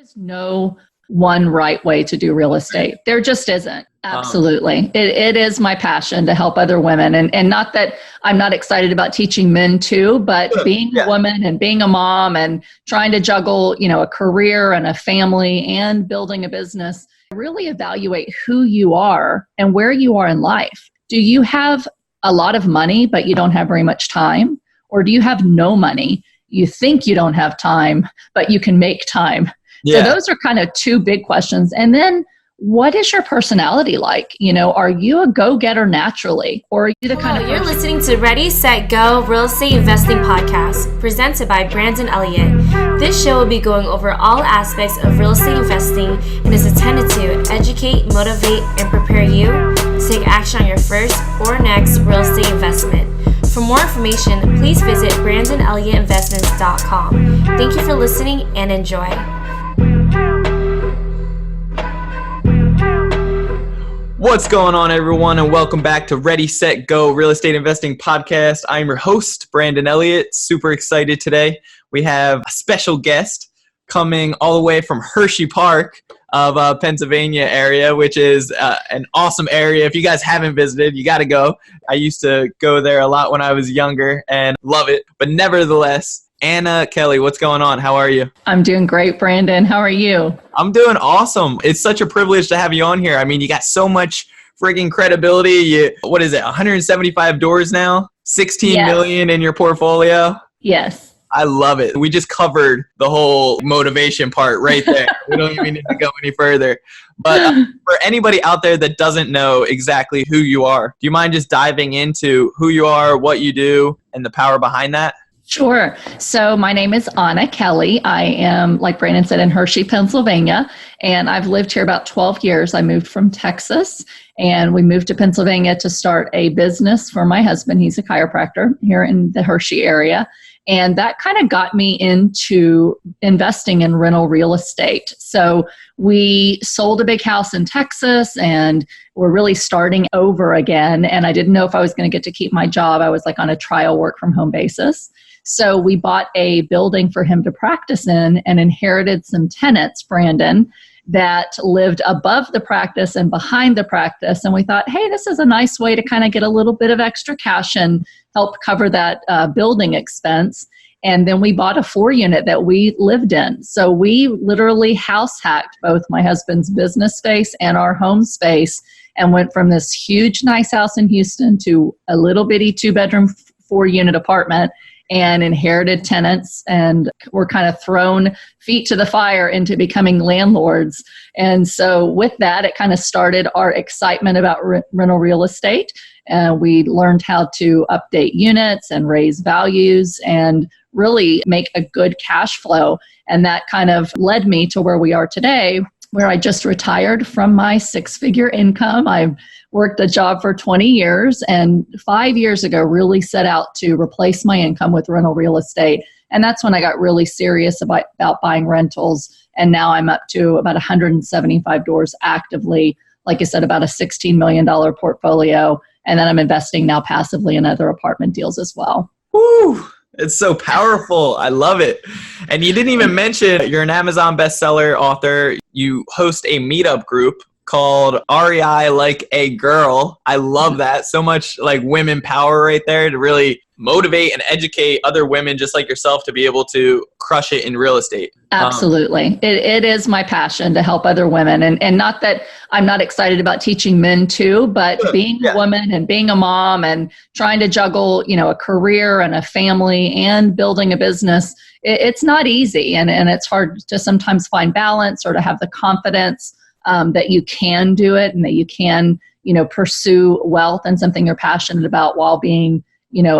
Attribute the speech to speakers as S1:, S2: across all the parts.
S1: There's no one right way to do real estate. There just isn't. Absolutely. It is my passion to help other women. And not that I'm not excited about teaching men too, but being a woman and being a mom and trying to juggle, a career and a family and building a business, really evaluate who you are and where you are in life. Do you have a lot of money, but you don't have very much time? Or do you have no money? You think you don't have time, but you can make time. Yeah. So those are kind of two big questions. And then what is your personality like? Are you a go-getter naturally? Or are you the kind of
S2: You're listening to Ready, Set, Go Real Estate Investing Podcast, presented by Brandon Elliot. This show will be going over all aspects of real estate investing and is intended to educate, motivate, and prepare you to take action on your first or next real estate investment. For more information, please visit BrandonElliottInvestments.com. Thank you for listening and enjoy.
S3: What's going on, everyone, and welcome back to Ready, Set, Go Real Estate Investing Podcast. I'm your host, Brandon Elliot. Super excited today. We have a special guest coming all the way from Hershey Park of Pennsylvania area, which is an awesome area. If you guys haven't visited, you got to go. I used to go there a lot when I was younger and love it. But nevertheless, Anna, Kelley, what's going on? How are you?
S1: I'm doing great, Brandon. How are you?
S3: I'm doing awesome. It's such a privilege to have you on here. I mean, you got so much friggin' credibility. What is it, 175 doors now? 16 million in your portfolio?
S1: Yes.
S3: I love it. We just covered the whole motivation part right there. We don't even need to go any further. But for anybody out there that doesn't know exactly who you are, do you mind just diving into who you are, what you do, and the power behind that?
S1: Sure. So my name is Anna Kelley. I am, like Brandon said, in Hershey, Pennsylvania, and I've lived here about 12 years. I moved from Texas, and we moved to Pennsylvania to start a business for my husband. He's a chiropractor here in the Hershey area, and that kind of got me into investing in rental real estate. So we sold a big house in Texas, and we're really starting over again, and I didn't know if I was going to get to keep my job. I was like on a trial work from home basis. So we bought a building for him to practice in and inherited some tenants, Brandon, that lived above the practice and behind the practice. And we thought, hey, this is a nice way to kind of get a little bit of extra cash and help cover that building expense. And then we bought a 4-unit that we lived in. So we literally house hacked both my husband's business space and our home space and went from this huge, nice house in Houston to a little bitty 2-bedroom, 4-unit apartment, and inherited tenants, and were kind of thrown feet to the fire into becoming landlords. And so with that, it kind of started our excitement about rental real estate. We learned how to update units and raise values and really make a good cash flow. And that kind of led me to where we are today, where I just retired from my 6-figure income. I've worked a job for 20 years and 5 years ago really set out to replace my income with rental real estate. And that's when I got really serious about buying rentals. And now I'm up to about 175 doors actively, like I said, about a $16 million portfolio. And then I'm investing now passively in other apartment deals as well.
S3: Woo! It's so powerful. I love it. And you didn't even mention you're an Amazon bestseller author. You host a meetup group called REI Like a Girl. I love that. So much like women power right there to really motivate and educate other women just like yourself to be able to crush it in real estate.
S1: Absolutely. It is my passion to help other women. And not that I'm not excited about teaching men too, but being a woman and being a mom and trying to juggle, a career and a family and building a business, it's not easy. And it's hard to sometimes find balance or to have the confidence that you can do it and that you can, pursue wealth and something you're passionate about while being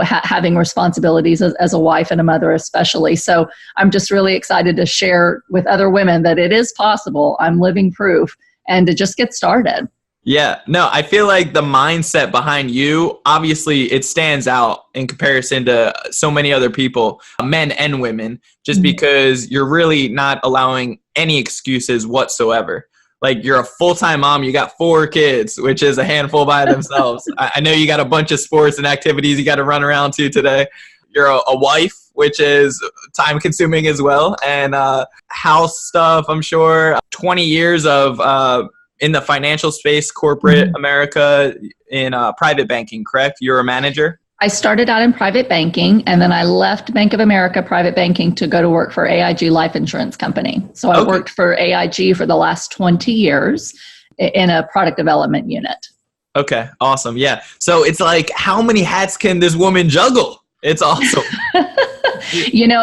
S1: having responsibilities as a wife and a mother especially. So I'm just really excited to share with other women that it is possible. I'm living proof, and to just get started.
S3: Yeah, no, I feel like the mindset behind you, obviously it stands out in comparison to so many other people, men and women, just because you're really not allowing any excuses whatsoever. Like, you're a full-time mom, you got 4 kids, which is a handful by themselves. I know you got a bunch of sports and activities you got to run around to today. You're a wife, which is time consuming as well. And house stuff, I'm sure. 20 years of in the financial space, corporate America, in private banking, correct? You're a manager?
S1: I started out in private banking, and then I left Bank of America private banking to go to work for AIG Life Insurance Company. So I worked for AIG for the last 20 years in a product development unit.
S3: Okay, awesome. Yeah. So it's like, how many hats can this woman juggle? It's awesome.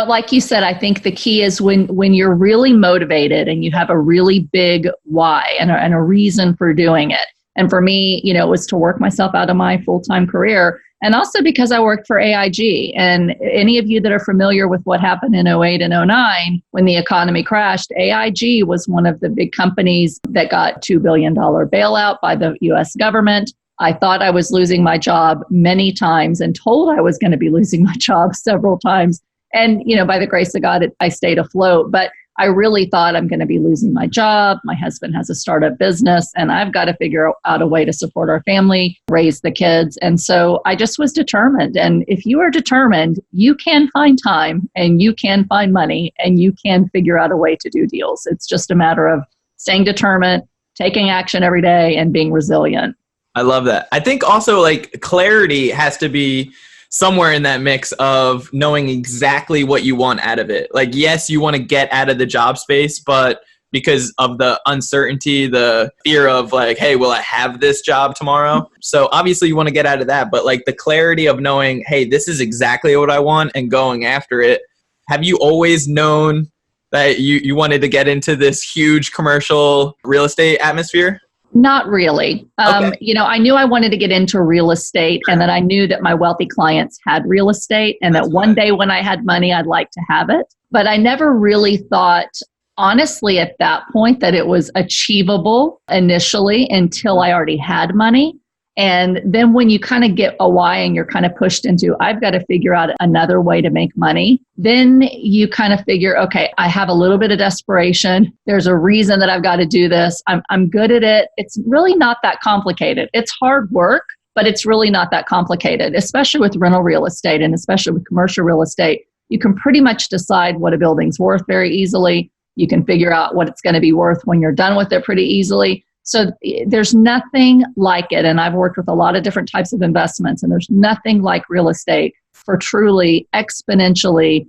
S1: Like you said, I think the key is when you're really motivated and you have a really big why and a reason for doing it. And for me, it was to work myself out of my full-time career. And also because I worked for AIG. And any of you that are familiar with what happened in 08 and 09, when the economy crashed, AIG was one of the big companies that got $2 billion bailout by the US government. I thought I was losing my job many times and told I was going to be losing my job several times. And, by the grace of God, I stayed afloat. But I really thought I'm going to be losing my job. My husband has a startup business and I've got to figure out a way to support our family, raise the kids. And so I just was determined. And if you are determined, you can find time and you can find money and you can figure out a way to do deals. It's just a matter of staying determined, taking action every day, and being resilient.
S3: I love that. I think also like clarity has to be somewhere in that mix of knowing exactly what you want out of it. Like, yes, you want to get out of the job space, but because of the uncertainty, the fear of like, hey, will I have this job tomorrow? So obviously you want to get out of that, but like the clarity of knowing, hey, this is exactly what I want and going after it. Have you always known that you wanted to get into this huge commercial real estate atmosphere?
S1: Not really. Okay. I knew I wanted to get into real estate and that I knew that my wealthy clients had real estate and that one day when I had money, I'd like to have it. But I never really thought, honestly, at that point that it was achievable initially until I already had money. And then when you kind of get a why and you're kind of pushed into, I've got to figure out another way to make money, then you kind of figure, okay, I have a little bit of desperation. There's a reason that I've got to do this. I'm good at it. It's really not that complicated. It's hard work, but it's really not that complicated, especially with rental real estate and especially with commercial real estate. You can pretty much decide what a building's worth very easily. You can figure out what it's going to be worth when you're done with it pretty easily. So there's nothing like it. And I've worked with a lot of different types of investments, and there's nothing like real estate for truly exponentially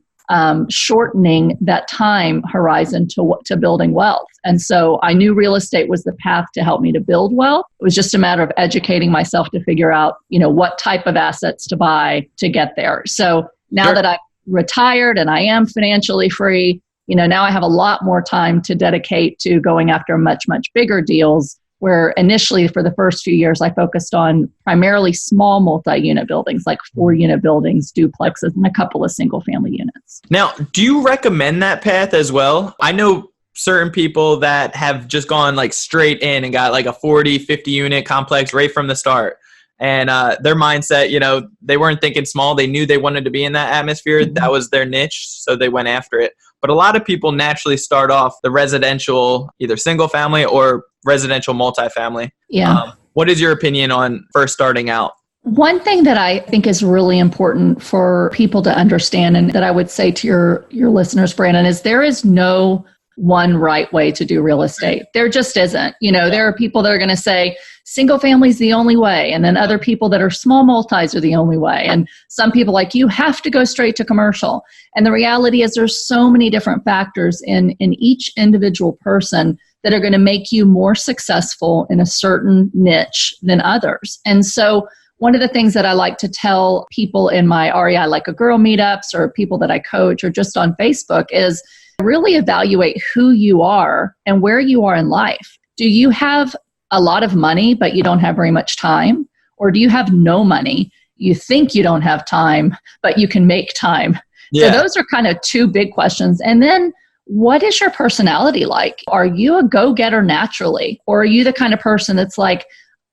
S1: shortening that time horizon to building wealth. And so I knew real estate was the path to help me to build wealth. It was just a matter of educating myself to figure out, what type of assets to buy to get there. So now that I've retired and I am financially free, now I have a lot more time to dedicate to going after much, much bigger deals, where initially for the first few years, I focused on primarily small multi-unit buildings, like 4-unit buildings, duplexes, and a couple of single-family units.
S3: Now, do you recommend that path as well? I know certain people that have just gone like straight in and got like a 40, 50 unit complex right from the start. And their mindset, they weren't thinking small. They knew they wanted to be in that atmosphere. Mm-hmm. That was their niche, so they went after it. But a lot of people naturally start off the residential, either single family or residential multifamily.
S1: Yeah.
S3: What is your opinion on first starting out?
S1: One thing that I think is really important for people to understand, and that I would say to your listeners, Brandon, is there is no one right way to do real estate. There just isn't. There are people that are going to say single family is the only way. And then other people that are small multis are the only way. And some people like you have to go straight to commercial. And the reality is there's so many different factors in each individual person that are going to make you more successful in a certain niche than others. And so one of the things that I like to tell people in my REI Like a Girl meetups or people that I coach or just on Facebook is really evaluate who you are and where you are in life. Do you have a lot of money, but you don't have very much time? Or do you have no money? You think you don't have time, but you can make time. Yeah. So those are kind of two big questions. And then what is your personality like? Are you a go-getter naturally? Or are you the kind of person that's like,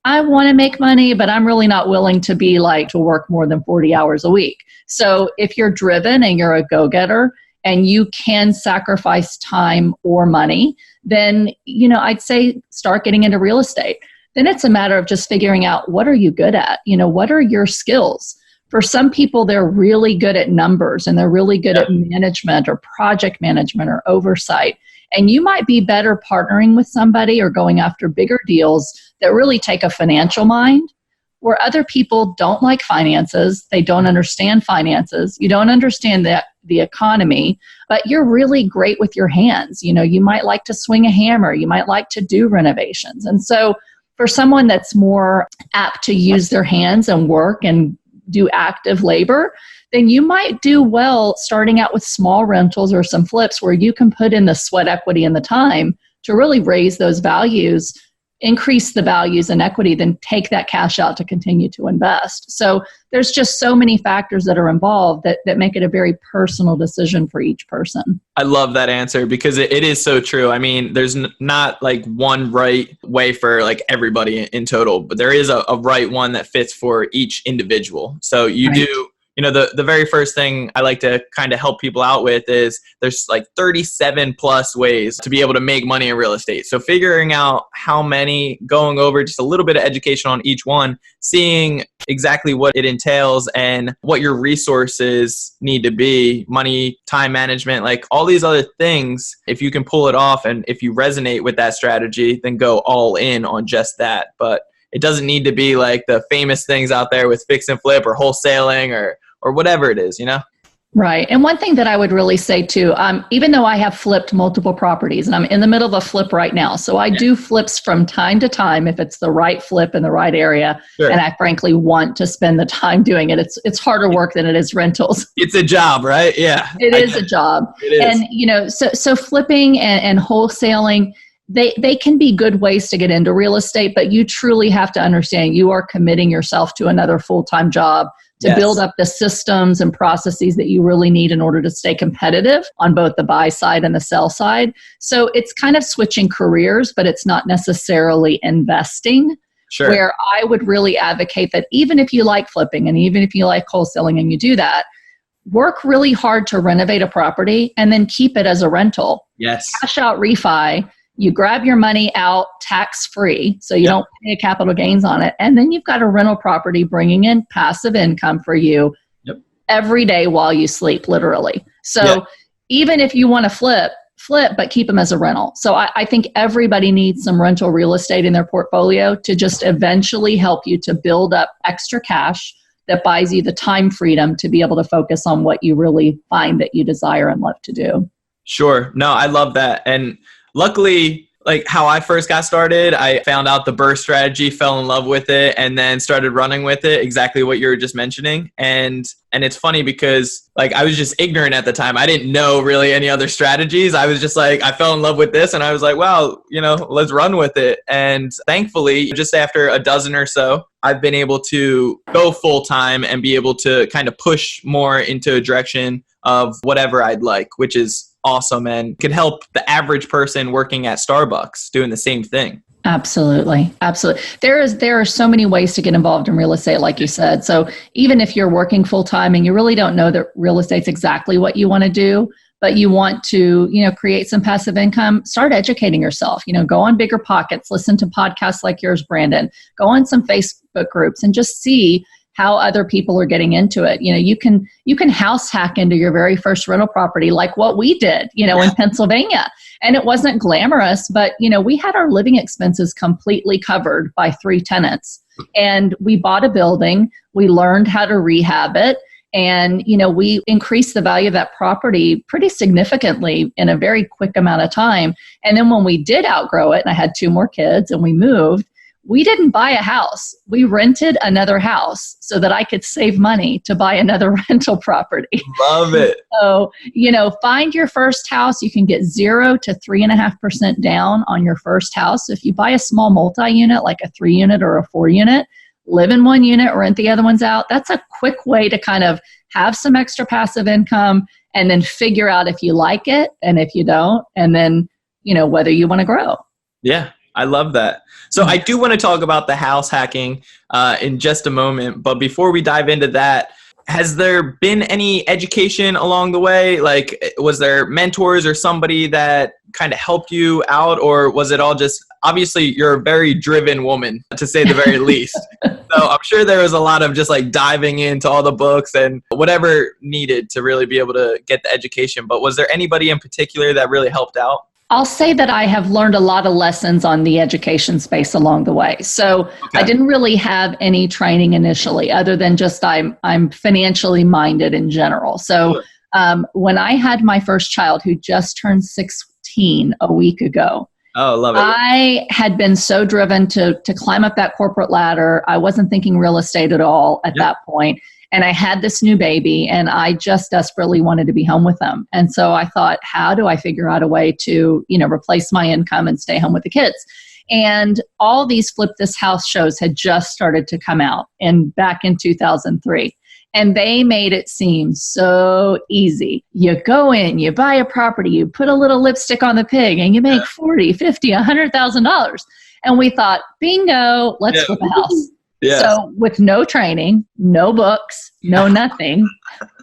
S1: I want to make money, but I'm really not willing to to work more than 40 hours a week. So if you're driven and you're a go-getter, and you can sacrifice time or money, then, I'd say start getting into real estate. Then it's a matter of just figuring out, what are you good at? What are your skills? For some people, they're really good at numbers and they're really good at management or project management or oversight. And you might be better partnering with somebody or going after bigger deals that really take a financial mind, where other people don't like finances. They don't understand finances. You don't understand the economy, but you're really great with your hands. You might like to swing a hammer. You might like to do renovations. And so for someone that's more apt to use their hands and work and do active labor, then you might do well starting out with small rentals or some flips where you can put in the sweat equity and the time to really raise those values, increase the values and equity, then take that cash out to continue to invest. So there's just so many factors that are involved that make it a very personal decision for each person.
S3: I love that answer because it is so true. I mean, there's not like one right way for like everybody in total, but there is a right one that fits for each individual. So you do. The very first thing I like to kind of help people out with is there's like 37 plus ways to be able to make money in real estate. So figuring out how many, going over just a little bit of education on each one, seeing exactly what it entails and what your resources need to be, money, time management, like all these other things. If you can pull it off and if you resonate with that strategy, then go all in on just that. But it doesn't need to be like the famous things out there with fix and flip or wholesaling or whatever it is,
S1: Right. And one thing that I would really say too, even though I have flipped multiple properties and I'm in the middle of a flip right now, so I do flips from time to time if it's the right flip in the right area. Sure. And I frankly want to spend the time doing it. It's harder work than it is rentals.
S3: It's a job, right? Yeah.
S1: It is a job.
S3: It is.
S1: And, so flipping and wholesaling, they can be good ways to get into real estate, but you truly have to understand you are committing yourself to another full-time job to build up the systems and processes that you really need in order to stay competitive on both the buy side and the sell side. So it's kind of switching careers, but it's not necessarily investing. Sure. Where I would really advocate that even if you like flipping and even if you like wholesaling and you do that, work really hard to renovate a property and then keep it as a rental.
S3: Yes.
S1: Cash out refi. You grab your money out tax-free, so you don't pay capital gains on it. And then you've got a rental property bringing in passive income for you every day while you sleep, literally. So even if you want to flip, but keep them as a rental. So I think everybody needs some rental real estate in their portfolio to just eventually help you to build up extra cash that buys you the time freedom to be able to focus on what you really find that you desire and love to do.
S3: Sure. No, I love that. And luckily, like how I first got started, I found out the burst strategy, fell in love with it, and then started running with it, exactly what you were just mentioning. And it's funny because like I was just ignorant at the time. I didn't know really any other strategies. I was just like, I fell in love with this and I was like, wow, let's run with it. And thankfully, just after a dozen or so, I've been able to go full time and be able to kind of push more into a direction of whatever I'd like, which is awesome and could help the average person working at Starbucks doing the same thing.
S1: Absolutely. Absolutely. There are so many ways to get involved in real estate, like you said. So even if you're working full time and you really don't know that real estate's exactly what you want to do, but you want to, create some passive income, start educating yourself, go on Bigger Pockets, listen to podcasts like yours, Brandon, go on some Facebook groups and just see how other people are getting into it. You can house hack into your very first rental property like what we did, in Pennsylvania. And it wasn't glamorous, but, we had our living expenses completely covered by 3 tenants. And we bought a building, we learned how to rehab it. And, we increased the value of that property pretty significantly in a very quick amount of time. And then when we did outgrow it, and I had 2 more kids and we moved, we didn't buy a house. We rented another house so that I could save money to buy another rental property.
S3: Love it.
S1: So, find your first house. You can get 0 to 3.5% down on your first house. If you buy a small multi-unit, like a 3-unit or a 4-unit, live in 1 unit, rent the other ones out. That's a quick way to kind of have some extra passive income and then figure out if you like it and if you don't, and then, whether you want to grow.
S3: Yeah. I love that. So I do want to talk about the house hacking in just a moment. But before we dive into that, has there been any education along the way? Like, was there mentors or somebody that kind of helped you out? Or was it all just, obviously, you're a very driven woman, to say the very least. So I'm sure there was a lot of just like diving into all the books and whatever needed to really be able to get the education. But was there anybody in particular that really helped out?
S1: I'll say that I have learned a lot of lessons on the education space along the way. So I didn't really have any training initially, other than just I'm financially minded in general. So when I had my first child, who just turned 16 a week ago,
S3: oh, love it.
S1: I had been so driven to climb up that corporate ladder. I wasn't thinking real estate at all at that point. And I had this new baby, and I just desperately wanted to be home with them. And so I thought, how do I figure out a way to, replace my income and stay home with the kids? And all these Flip This House shows had just started to come out back in 2003. And they made it seem so easy. You go in, you buy a property, you put a little lipstick on the pig, and you make $40,000, $50,000, $100,000. And we thought, bingo, let's flip a house. Yeah. So with no training, no books, no nothing,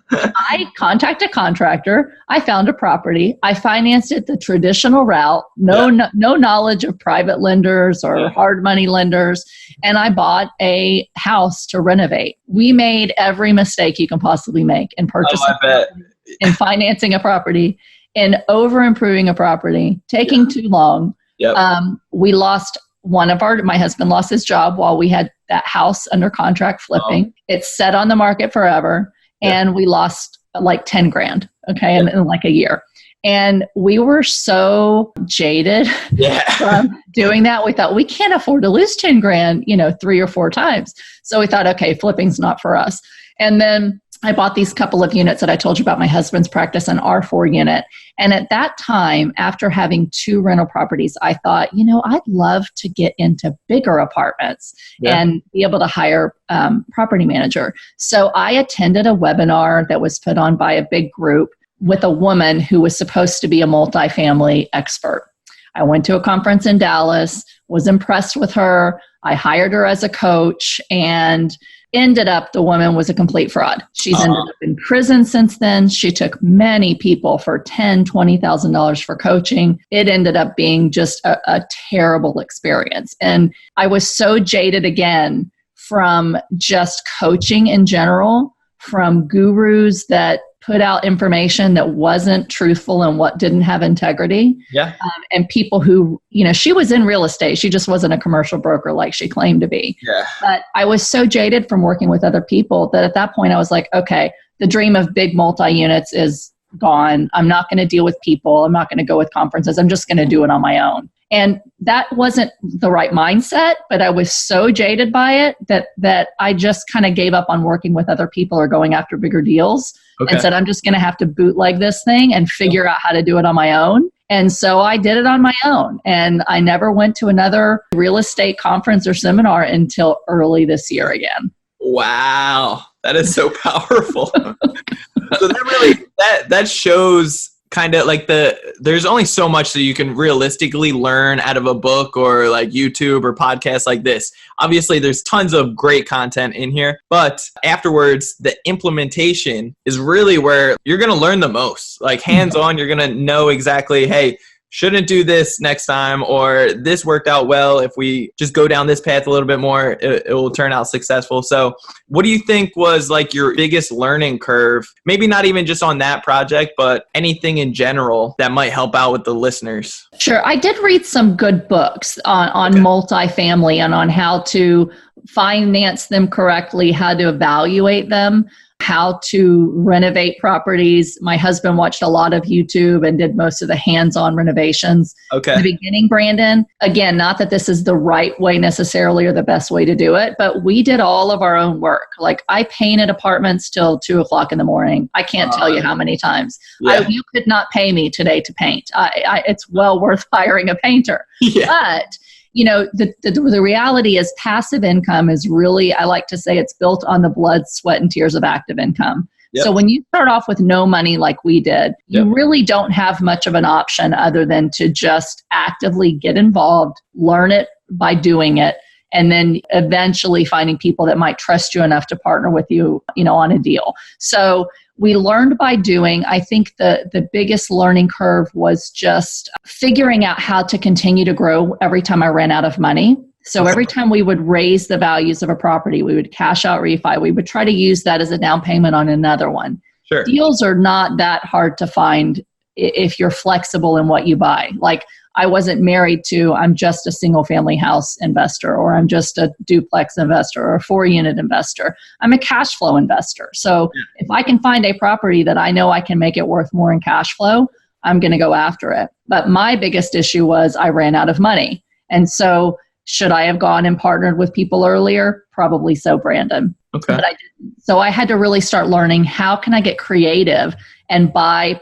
S1: I contacted a contractor. I found a property. I financed it the traditional route, no knowledge of private lenders or hard money lenders. And I bought a house to renovate. We made every mistake you can possibly make in purchasing, in financing a property, in over improving a property, taking too long. We lost my husband lost his job while we had that house under contract flipping. It's set on the market forever. And we lost like 10 grand, in like a year. And we were so jaded from doing that. We thought, we can't afford to lose 10 grand, 3 or 4 times. So we thought, okay, flipping's not for us. And then I bought these couple of units that I told you about, my husband's practice, an R4 unit. And at that time, after having 2 rental properties, I thought, I'd love to get into bigger apartments and be able to hire property manager. So I attended a webinar that was put on by a big group with a woman who was supposed to be a multifamily expert. I went to a conference in Dallas, was impressed with her. I hired her as a coach, and ended up, the woman was a complete fraud. She's ended up in prison since then. She took many people for $10,000, $20,000 for coaching. It ended up being just a terrible experience. And I was so jaded again from just coaching in general, from gurus that put out information that wasn't truthful and what didn't have integrity. And people who, she was in real estate. She just wasn't a commercial broker like she claimed to be. But I was so jaded from working with other people that at that point I was like, okay, the dream of big multi-units is gone. I'm not going to deal with people. I'm not going to go with conferences. I'm just going to do it on my own. And that wasn't the right mindset, but I was so jaded by it that I just kind of gave up on working with other people or going after bigger deals and said, I'm just going to have to bootleg this thing and figure out how to do it on my own. And so I did it on my own. And I never went to another real estate conference or seminar until early this year again.
S3: Wow. That is so powerful. So that shows kind of like there's only so much that you can realistically learn out of a book or like YouTube or podcasts like this. Obviously, there's tons of great content in here, but afterwards, the implementation is really where you're going to learn the most. Like hands-on, you're going to know exactly, hey, shouldn't do this next time, or this worked out well. If we just go down this path a little bit more, it will turn out successful. So what do you think was like your biggest learning curve? Maybe not even just on that project, but anything in general that might help out with the listeners.
S1: Sure. I did read some good books on multifamily and on how to finance them correctly, how to evaluate them, how to renovate properties. My husband watched a lot of YouTube and did most of the hands-on renovations. In the beginning, Brandon, again, not that this is the right way necessarily or the best way to do it, but we did all of our own work. Like I painted apartments till 2:00 in the morning. I can't tell you how many times. You could not pay me today to paint. It's well worth hiring a painter. But the reality is passive income is really, I like to say, it's built on the blood, sweat, and tears of active income. So when you start off with no money like we did, you really don't have much of an option other than to just actively get involved, learn it by doing it, and then eventually finding people that might trust you enough to partner with you, on a deal. So we learned by doing. I think the biggest learning curve was just figuring out how to continue to grow every time I ran out of money. So every time we would raise the values of a property, we would cash out refi. We would try to use that as a down payment on another one.
S3: Sure.
S1: Deals are not that hard to find if you're flexible in what you buy. Like, I wasn't married to, I'm just a single family house investor, or I'm just a duplex investor or a 4-unit investor. I'm a cash flow investor. So if I can find a property that I know I can make it worth more in cash flow, I'm going to go after it. But my biggest issue was I ran out of money. And so should I have gone and partnered with people earlier? Probably so, Brandon.
S3: Okay.
S1: But I didn't. So I had to really start learning, how can I get creative and buy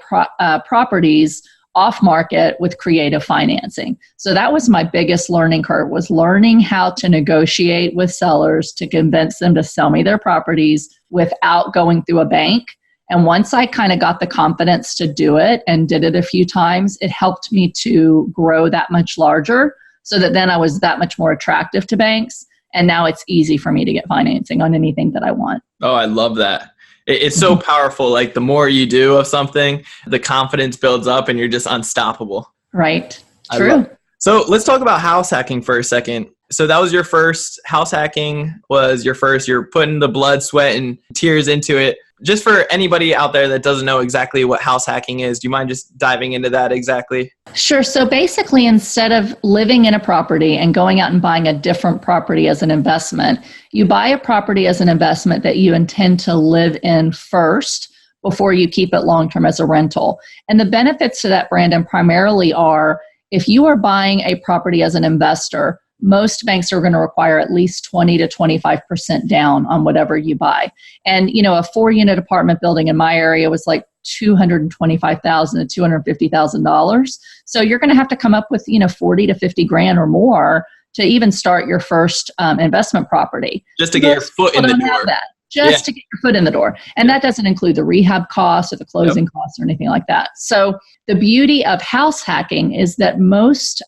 S1: properties off market with creative financing. So that was my biggest learning curve, was learning how to negotiate with sellers to convince them to sell me their properties without going through a bank. And once I kind of got the confidence to do it and did it a few times, it helped me to grow that much larger, so that then I was that much more attractive to banks. And now it's easy for me to get financing on anything that I want.
S3: Oh, I love that. It's so powerful. Like, the more you do of something, the confidence builds up and you're just unstoppable.
S1: Right. True.
S3: So let's talk about house hacking for a second. So that was your first, house hacking was your first, you're putting the blood, sweat, and tears into it. Just for anybody out there that doesn't know exactly what house hacking is, do you mind just diving into that exactly?
S1: Sure. So basically, instead of living in a property and going out and buying a different property as an investment, you buy a property as an investment that you intend to live in first before you keep it long-term as a rental. And the benefits to that, Brandon, primarily are, if you are buying a property as an investor, most banks are going to require at least 20 to 25% down on whatever you buy. And, a 4-unit apartment building in my area was like $225,000 to $250,000. So you're going to have to come up with, 40 to 50 grand or more to even start your first investment property.
S3: Just to get your foot in the door.
S1: To get your foot in the door. And that doesn't include the rehab costs or the closing costs or anything like that. So the beauty of house hacking is that most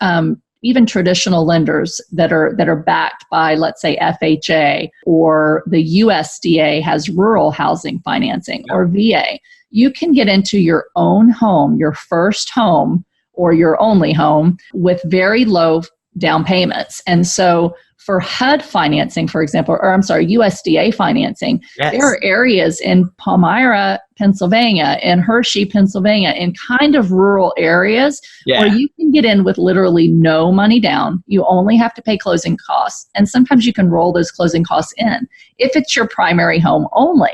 S1: even traditional lenders that are backed by, let's say, FHA, or the USDA has rural housing financing, or VA, you can get into your own home, your first home or your only home, with very low down payments. And so for HUD financing, for example, USDA financing, there are areas in Palmyra, Pennsylvania, and Hershey, Pennsylvania, in kind of rural areas where you can get in with literally no money down. You only have to pay closing costs. And sometimes you can roll those closing costs in if it's your primary home only.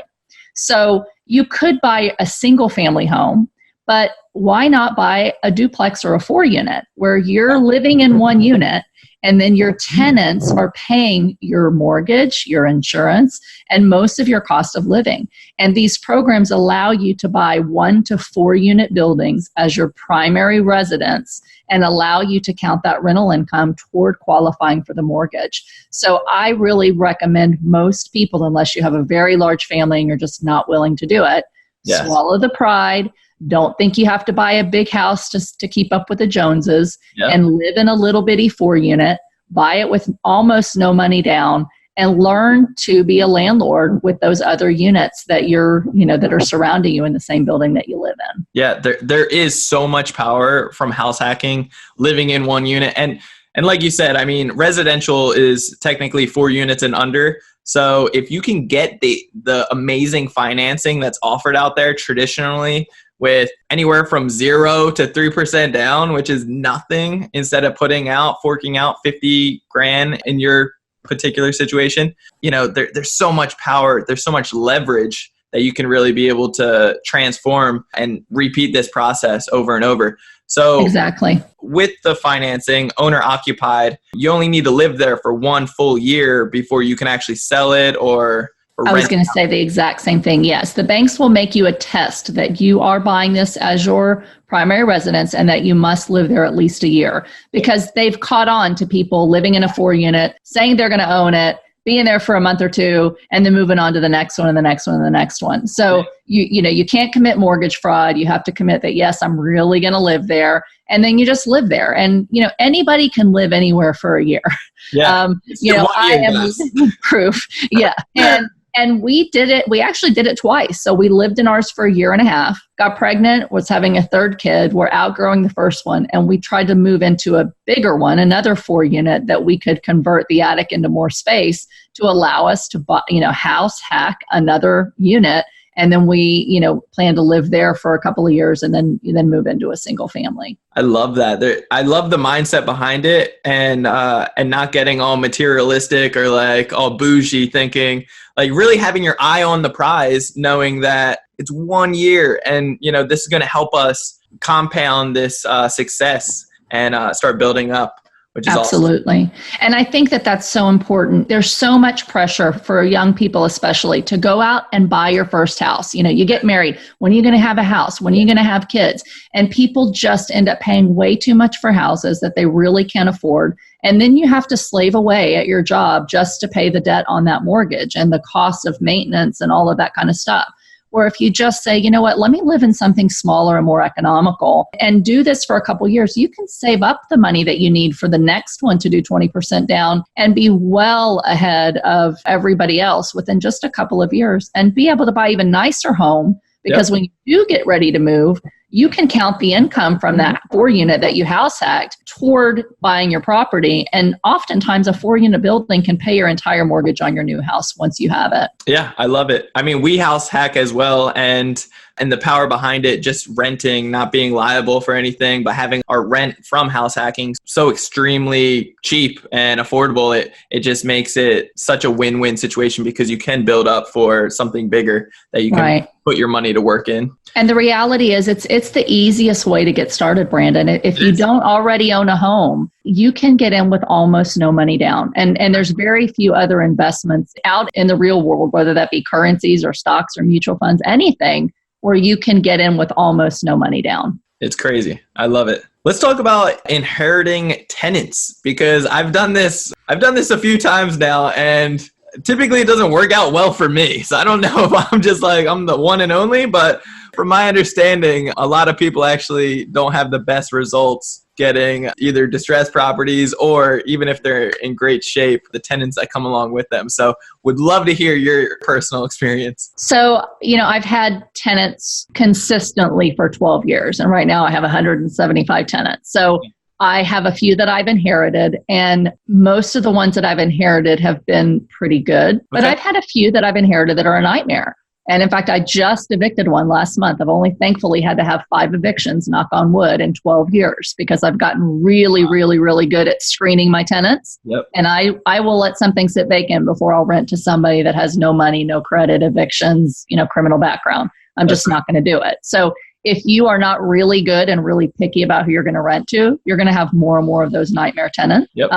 S1: So you could buy a single family home, but why not buy a duplex or a 4-unit where you're living in one unit, and then your tenants are paying your mortgage, your insurance, and most of your cost of living. And these programs allow you to buy 1 to 4-unit buildings as your primary residence and allow you to count that rental income toward qualifying for the mortgage. So I really recommend most people, unless you have a very large family and you're just not willing to do it, swallow the pride. Don't think you have to buy a big house just to keep up with the Joneses, and live in a little bitty 4-unit, buy it with almost no money down, and learn to be a landlord with those other units that that are surrounding you in the same building that you live in.
S3: Yeah, there is so much power from house hacking, living in one unit. And like you said, I mean, residential is technically 4 units and under. So if you can get the amazing financing that's offered out there traditionally, with anywhere from 0 to 3% down, which is nothing, instead of forking out 50 grand in your particular situation, there's so much power, there's so much leverage that you can really be able to transform and repeat this process over and over. So
S1: exactly,
S3: with the financing, owner occupied, you only need to live there for 1 full year before you can actually sell it or
S1: I was going to say the exact same thing. Yes, the banks will make you attest that you are buying this as your primary residence and that you must live there at least a year, because they've caught on to people living in a 4-unit, saying they're going to own it, being there for a month or two, and then moving on to the next one and the next one and the next one. So you can't commit mortgage fraud. You have to commit that, yes, I'm really going to live there. And then you just live there. And, anybody can live anywhere for a year.
S3: Yeah.
S1: I am proof. Yeah. And And we actually did it twice. So we lived in ours for a year and a half, got pregnant, was having a third kid. We're outgrowing the first one. And we tried to move into a bigger one, another 4-unit that we could convert the attic into more space to allow us to buy, house hack another unit. And then we, plan to live there for a couple of years and then move into a single family.
S3: I love that. I love the mindset behind it, and not getting all materialistic or like all bougie thinking, like really having your eye on the prize, knowing that it's 1 year and, this is going to help us compound this success and start building up. Which is
S1: absolutely. Awesome. And I think that that's so important. There's so much pressure for young people, especially, to go out and buy your first house. You get married. When are you going to have a house? When are you going to have kids? And people just end up paying way too much for houses that they really can't afford. And then you have to slave away at your job just to pay the debt on that mortgage and the cost of maintenance and all of that kind of stuff. Or if you just say, let me live in something smaller and more economical and do this for a couple of years, you can save up the money that you need for the next one to do 20% down and be well ahead of everybody else within just a couple of years and be able to buy even nicer home. Because when you do get ready to move, you can count the income from that 4-unit that you house hacked toward buying your property. And oftentimes a 4-unit building can pay your entire mortgage on your new house once you have it.
S3: Yeah, I love it. I mean, we house hack as well. And the power behind it, just renting, not being liable for anything, but having our rent from house hacking so extremely cheap and affordable, it just makes it such a win-win situation because you can build up for something bigger that you can put your money to work in. And
S1: the reality is it's the easiest way to get started, Brandon. If you don't already own a home, you can get in with almost no money down. And there's very few other investments out in the real world, whether that be currencies or stocks or mutual funds, anything where you can get in with almost no money down.
S3: It's crazy. I love it. Let's talk about inheriting tenants, because I've done this a few times now, and typically it doesn't work out well for me. So I don't know if I'm just like, I'm the one and only, but from my understanding, a lot of people actually don't have the best results getting either distressed properties or, even if they're in great shape, the tenants that come along with them. So would love to hear your personal experience.
S1: So, I've had tenants consistently for 12 years, and right now I have 175 tenants. So I have a few that I've inherited, and most of the ones that I've inherited have been pretty good. But I've had a few that I've inherited that are a nightmare. And in fact, I just evicted one last month. I've only thankfully had to have 5 evictions, knock on wood, in 12 years because I've gotten really, really, really good at screening my tenants. Yep. And I will let something sit vacant before I'll rent to somebody that has no money, no credit, evictions, criminal background. I'm just not going to do it. So if you are not really good and really picky about who you're going to rent to, you're going to have more and more of those nightmare tenants. Yep.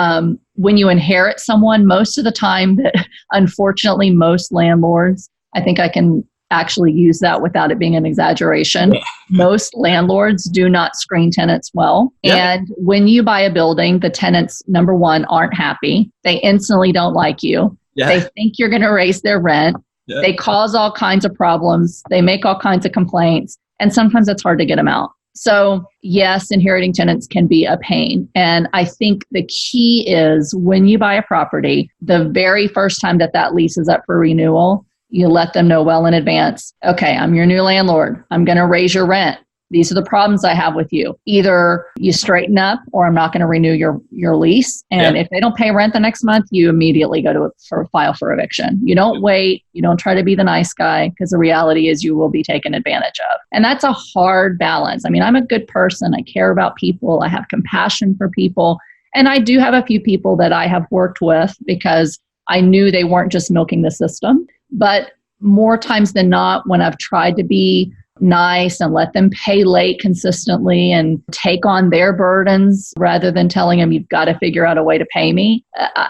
S1: When you inherit someone, most of the time, that unfortunately most landlords, I think I can actually use that without it being an exaggeration. Yeah. Most landlords do not screen tenants well. Yeah. And when you buy a building, the tenants, number one, aren't happy. They instantly don't like you. Yeah. They think you're going to raise their rent. Yeah. They cause all kinds of problems. They make all kinds of complaints. And sometimes it's hard to get them out. So yes, inheriting tenants can be a pain. And I think the key is when you buy a property, the very first time that lease is up for renewal, you let them know well in advance. Okay, I'm your new landlord. I'm going to raise your rent. These are the problems I have with you. Either you straighten up or I'm not going to renew your lease. And if they don't pay rent the next month, you immediately go to file for eviction. You don't wait. You don't try to be the nice guy, because the reality is you will be taken advantage of. And that's a hard balance. I mean, I'm a good person. I care about people. I have compassion for people. And I do have a few people that I have worked with because I knew they weren't just milking the system. But more times than not, when I've tried to be nice and let them pay late consistently and take on their burdens rather than telling them you've got to figure out a way to pay me,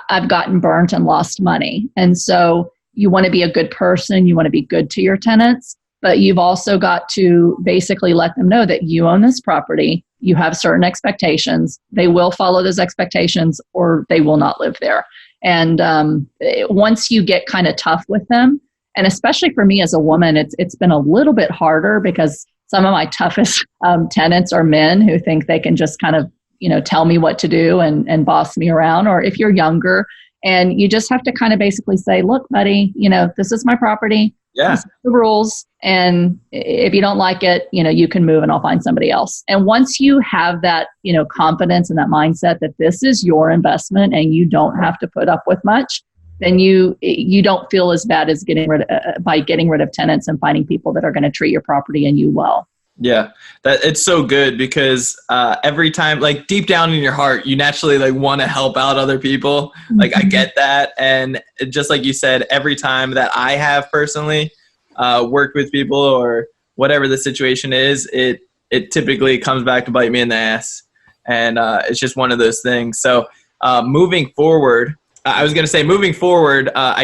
S1: I've gotten burnt and lost money. And so you want to be a good person. You want to be good to your tenants, but you've also got to basically let them know that you own this property. You have certain expectations. They will follow those expectations or they will not live there. And once you get kind of tough with them, and especially for me as a woman, it's been a little bit harder because some of my toughest tenants are men who think they can just kind of, tell me what to do and boss me around. Or if you're younger And you just have to kind of basically say, look, buddy, this is my property.
S3: Yeah.
S1: These are the rules. And if you don't like it, you can move and I'll find somebody else. And once you have that, confidence and that mindset that this is your investment and you don't have to put up with much, then you don't feel as bad as getting rid of tenants and finding people that are going to treat your property and you well.
S3: Yeah, that it's so good because every time, like deep down in your heart, you naturally like want to help out other people. Like I get that, and just like you said, every time that I have personally worked with people or whatever the situation is, it typically comes back to bite me in the ass, and it's just one of those things. So moving forward, I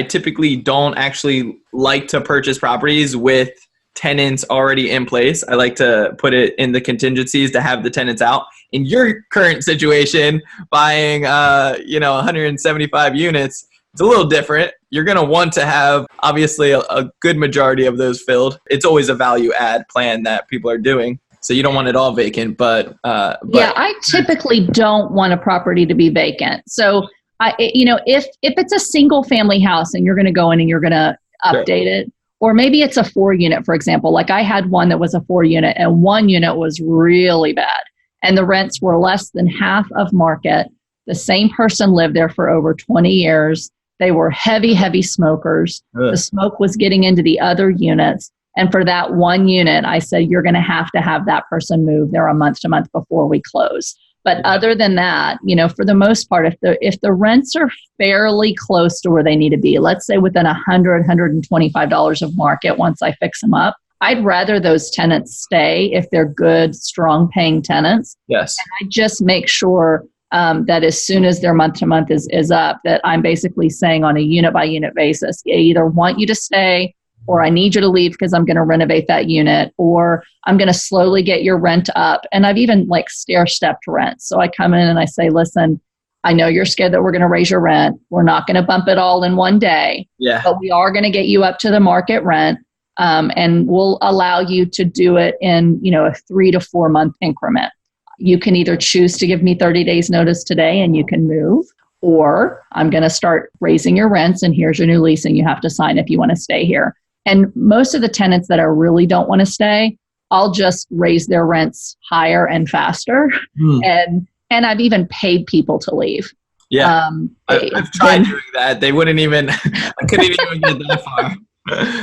S3: typically don't actually like to purchase properties with tenants already in place. I like to put it in the contingencies to have the tenants out. In your current situation, buying 175 units, it's a little different. You're going to want to have obviously a good majority of those filled. It's always a value add plan that people are doing. So you don't want it all vacant, but yeah,
S1: I typically don't want a property to be vacant. So if it's a single family house and you're going to go in and you're going to update it, or maybe it's a 4-unit, for example. Like I had one that was a 4-unit and 1 unit was really bad. And the rents were less than half of market. The same person lived there for over 20 years. They were heavy, heavy smokers. The smoke was getting into the other units. And for that 1 unit, I said, you're going to have that person move there a month to month before we close. But other than that, for the most part, if the rents are fairly close to where they need to be, let's say within $100, $125 of market once I fix them up, I'd rather those tenants stay if they're good, strong paying tenants.
S3: Yes.
S1: And I just make sure that as soon as their month to month is up, that I'm basically saying on a unit by unit basis, I either want you to stay or I need you to leave because I'm going to renovate that unit, or I'm going to slowly get your rent up. And I've even stair-stepped rent. So I come in and I say, listen, I know you're scared that we're going to raise your rent. We're not going to bump it all in one day, but we are going to get you up to the market rent. And we'll allow you to do it in, a 3 to 4 month increment. You can either choose to give me 30 days notice today and you can move, or I'm going to start raising your rents and here's your new lease and you have to sign if you want to stay here. And most of the tenants that I really don't want to stay, I'll just raise their rents higher and faster. And I've even paid people to leave.
S3: Yeah, I've tried doing that. They wouldn't even, I couldn't even get that far.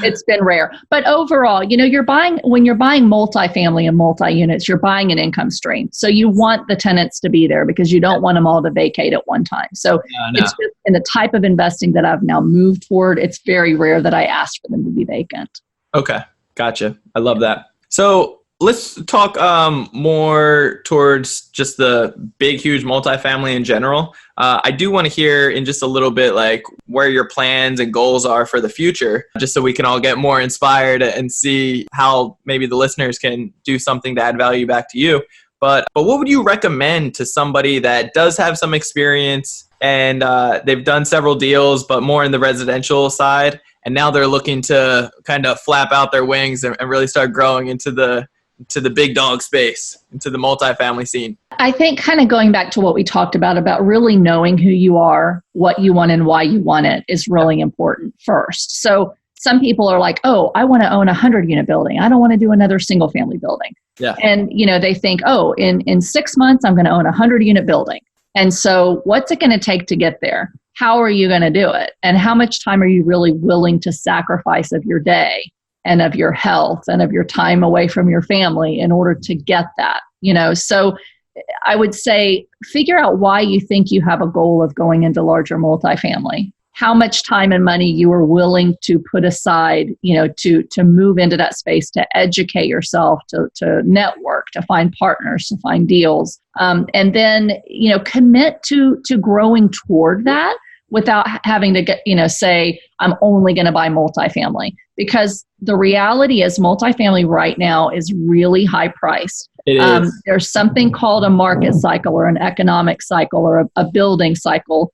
S1: It's been rare. But overall, when you're buying multifamily and multi-units, you're buying an income stream. So you want the tenants to be there because you don't want them all to vacate at one time. So it's just in the type of investing that I've now moved toward, it's very rare that I ask for them to be vacant.
S3: Okay. Gotcha. I love that. So let's talk more towards just the big, huge multifamily in general. I do want to hear in just a little bit, like where your plans and goals are for the future, just so we can all get more inspired and see how maybe the listeners can do something to add value back to you. But what would you recommend to somebody that does have some experience and they've done several deals, but more in the residential side, and now they're looking to kind of flap out their wings and really start growing into the big dog space, into the multifamily scene?
S1: I think kind of going back to what we talked about really knowing who you are, what you want and why you want it is really important first. So some people are like, oh, I want to own a 100-unit building. I don't want to do another single family building.
S3: Yeah.
S1: And, they think, oh, in 6 months, I'm going to own a 100-unit building. And so what's it going to take to get there? How are you going to do it? And how much time are you really willing to sacrifice of your day and of your health and of your time away from your family in order to get that? So I would say figure out why you think you have a goal of going into larger multifamily, how much time and money you are willing to put aside, to move into that space, to educate yourself, to network, to find partners, to find deals. And then, commit to growing toward that without having to get, say, I'm only going to buy multifamily. Because the reality is multifamily right now is really high priced.
S3: It is.
S1: There's something called a market cycle or an economic cycle or a building cycle.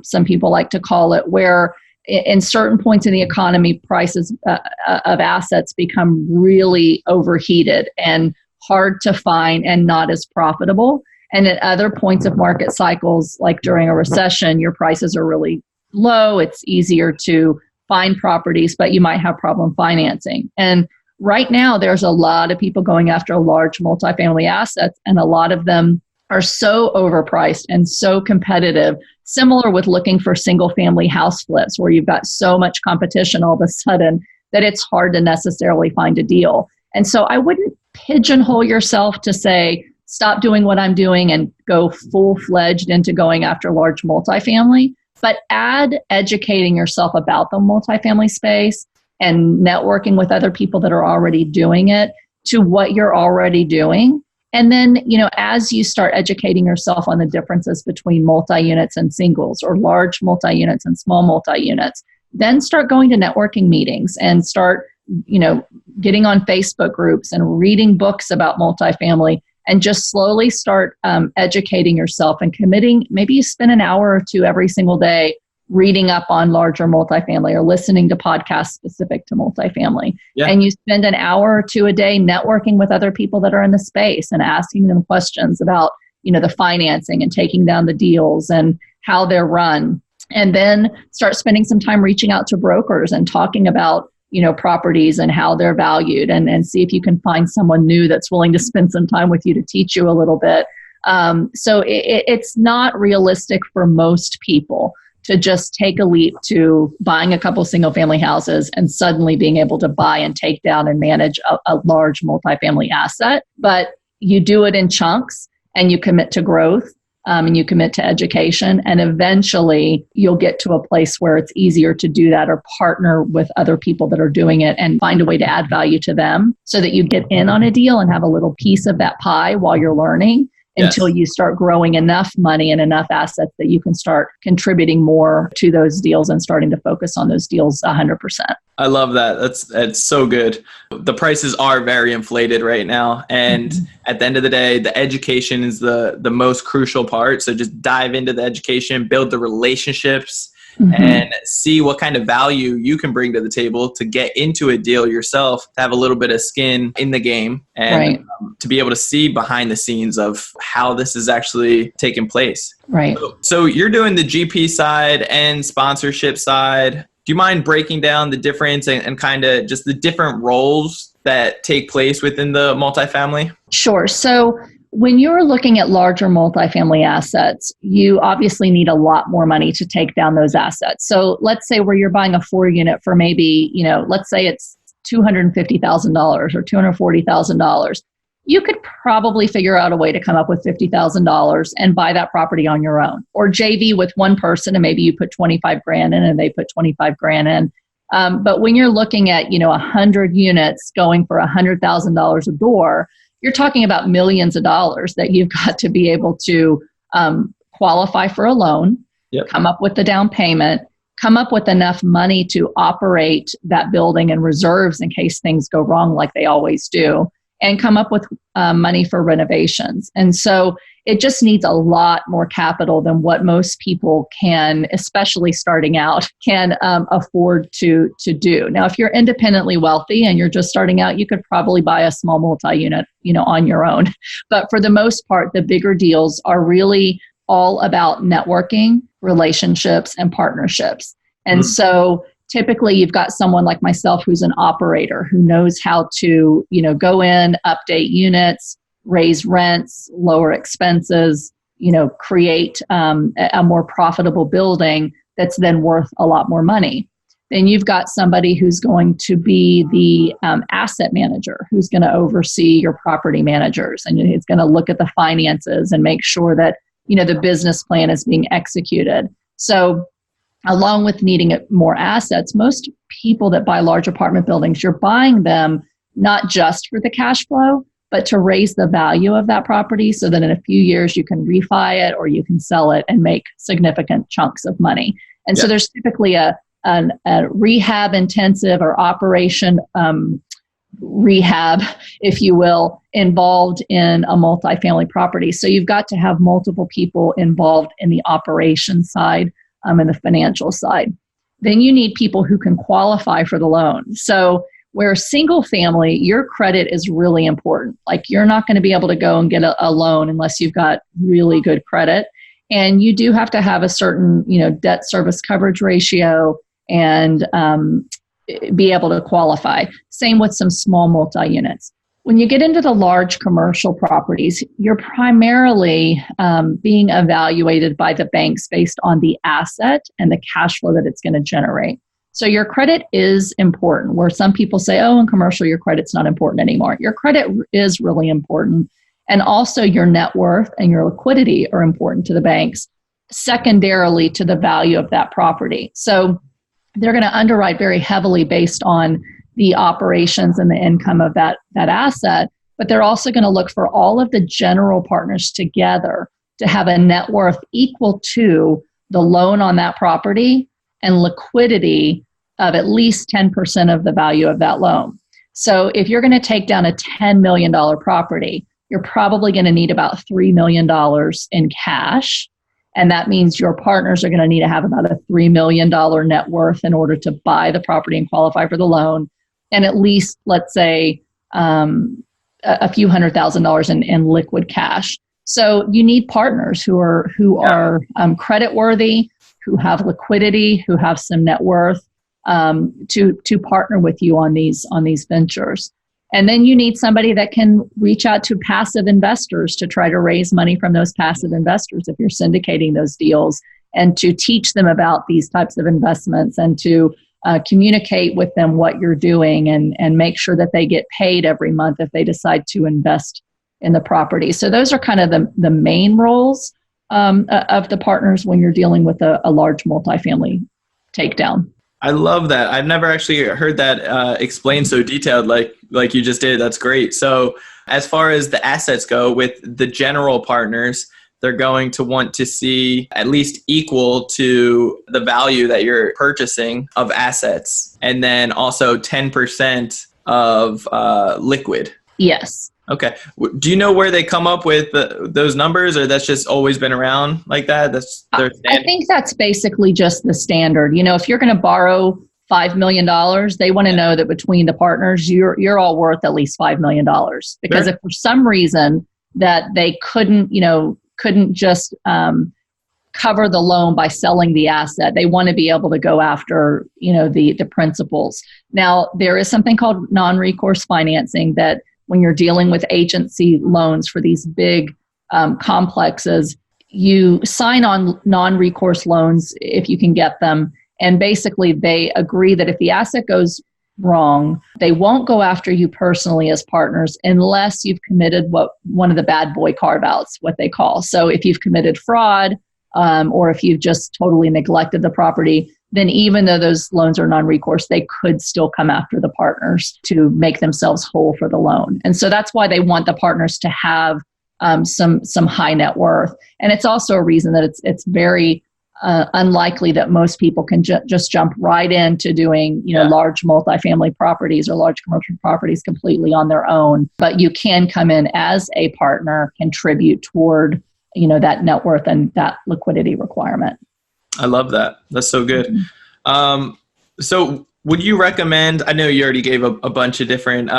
S1: Some people like to call it, where in certain points in the economy, prices of assets become really overheated and hard to find and not as profitable. And at other points of market cycles, like during a recession, your prices are really low. It's easier to find properties, but you might have problem financing. And right now, there's a lot of people going after large multifamily assets, and a lot of them are so overpriced and so competitive, similar with looking for single family house flips, where you've got so much competition all of a sudden that it's hard to necessarily find a deal. And so I wouldn't pigeonhole yourself to say, stop doing what I'm doing and go full-fledged into going after large multifamily, but add educating yourself about the multifamily space and networking with other people that are already doing it to what you're already doing. And then, as you start educating yourself on the differences between multi-units and singles, or large multi-units and small multi-units, then start going to networking meetings and start, getting on Facebook groups and reading books about multifamily, and just slowly start educating yourself and committing. Maybe you spend an hour or two every single day reading up on larger multifamily or listening to podcasts specific to multifamily. Yeah. And you spend an hour or two a day networking with other people that are in the space and asking them questions about, the financing and taking down the deals and how they're run. And then start spending some time reaching out to brokers and talking about, properties and how they're valued, and see if you can find someone new that's willing to spend some time with you to teach you a little bit. So it's not realistic for most people to just take a leap to buying a couple single family houses and suddenly being able to buy and take down and manage a large multifamily asset. But you do it in chunks, and you commit to growth, and you commit to education, and eventually you'll get to a place where it's easier to do that, or partner with other people that are doing it and find a way to add value to them so that you get in on a deal and have a little piece of that pie while you're learning. Yes. Until you start growing enough money and enough assets that you can start contributing more to those deals and starting to focus on those deals 100%.
S3: I love that. That's so good. The prices are very inflated right now. And at the end of the day, the education is the most crucial part. So just dive into the education, build the relationships, and see what kind of value you can bring to the table to get into a deal yourself, to have a little bit of skin in the game, and to be able to see behind the scenes of how this is actually taking place.
S1: Right.
S3: So you're doing the GP side and sponsorship side. Do you mind breaking down the difference and kind of just the different roles that take place within the multifamily?
S1: Sure. So when you're looking at larger multifamily assets, you obviously need a lot more money to take down those assets. So let's say where you're buying a 4-unit for maybe, let's say it's $250,000 or $240,000. You could probably figure out a way to come up with $50,000 and buy that property on your own, or JV with one person, and maybe you put 25 grand in and they put 25 grand in. But when you're looking at, 100 units going for $100,000 a door, you're talking about millions of dollars that you've got to be able to qualify for a loan, come up with the down payment, come up with enough money to operate that building and reserves in case things go wrong like they always do, and come up with money for renovations. And so it just needs a lot more capital than what most people can, especially starting out, can afford to do. Now, if you're independently wealthy and you're just starting out, you could probably buy a small multi-unit, on your own. But for the most part, the bigger deals are really all about networking, relationships, and partnerships. And so typically you've got someone like myself who's an operator who knows how to, go in, update units, raise rents, lower expenses, create a more profitable building that's then worth a lot more money. Then you've got somebody who's going to be the asset manager, who's going to oversee your property managers, and he's going to look at the finances and make sure that, the business plan is being executed. So along with needing more assets, most people that buy large apartment buildings, you're buying them not just for the cash flow, but to raise the value of that property so that in a few years you can refi it or you can sell it and make significant chunks of money. And so there's typically a rehab intensive or operation rehab, if you will, involved in a multifamily property. So you've got to have multiple people involved in the operation side and the financial side. Then you need people who can qualify for the loan. So where single family, your credit is really important. Like you're not going to be able to go and get a loan unless you've got really good credit. And you do have to have a certain, debt service coverage ratio and be able to qualify. Same with some small multi-units. When you get into the large commercial properties, you're primarily being evaluated by the banks based on the asset and the cash flow that it's going to generate. So your credit is important, where some people say, oh, in commercial, your credit's not important anymore. Your credit is really important. And also your net worth and your liquidity are important to the banks, secondarily to the value of that property. So they're going to underwrite very heavily based on the operations and the income of that asset, but they're also going to look for all of the general partners together to have a net worth equal to the loan on that property and liquidity of at least 10% of the value of that loan. So if you're going to take down a $10 million property, you're probably going to need about $3 million in cash. And that means your partners are going to need to have about a $3 million net worth in order to buy the property and qualify for the loan. And at least, let's say, a few $100,000 in liquid cash. So you need partners who are credit worthy, who have liquidity, who have some net worth to partner with you on these ventures. And then you need somebody that can reach out to passive investors to try to raise money from those passive investors if you're syndicating those deals, and to teach them about these types of investments and to communicate with them what you're doing and make sure that they get paid every month if they decide to invest in the property. So those are kind of the main roles of the partners when you're dealing with a large multifamily takedown.
S3: I love that. I've never actually heard that explained so detailed like you just did. That's great. So as far as the assets go, with the general partners, they're going to want to see at least equal to the value that you're purchasing of assets, and then also 10% of liquid.
S1: Yes.
S3: Okay. Do you know where they come up with those numbers, or that's just always been around like that? That's their standard?
S1: I think that's basically just the standard. If you're going to borrow $5 million, they want to know that between the partners, you're all worth at least $5 million. Because
S3: Sure.
S1: if for some reason that they couldn't just cover the loan by selling the asset, they want to be able to go after, the principals. Now, there is something called non-recourse financing that when you're dealing with agency loans for these big complexes, you sign on non-recourse loans if you can get them. And basically they agree that if the asset goes wrong, they won't go after you personally as partners unless you've committed one of the bad boy carve-outs, what they call. So if you've committed fraud or if you've just totally neglected the property, then even though those loans are non-recourse, they could still come after the partners to make themselves whole for the loan. And so that's why they want the partners to have some high net worth. And it's also a reason that it's very unlikely that most people can just jump right into doing, large multifamily properties or large commercial properties completely on their own. But you can come in as a partner, contribute toward, that net worth and that liquidity requirement.
S3: I love that. That's so good. Mm-hmm. So would you recommend, I know you already gave a bunch of different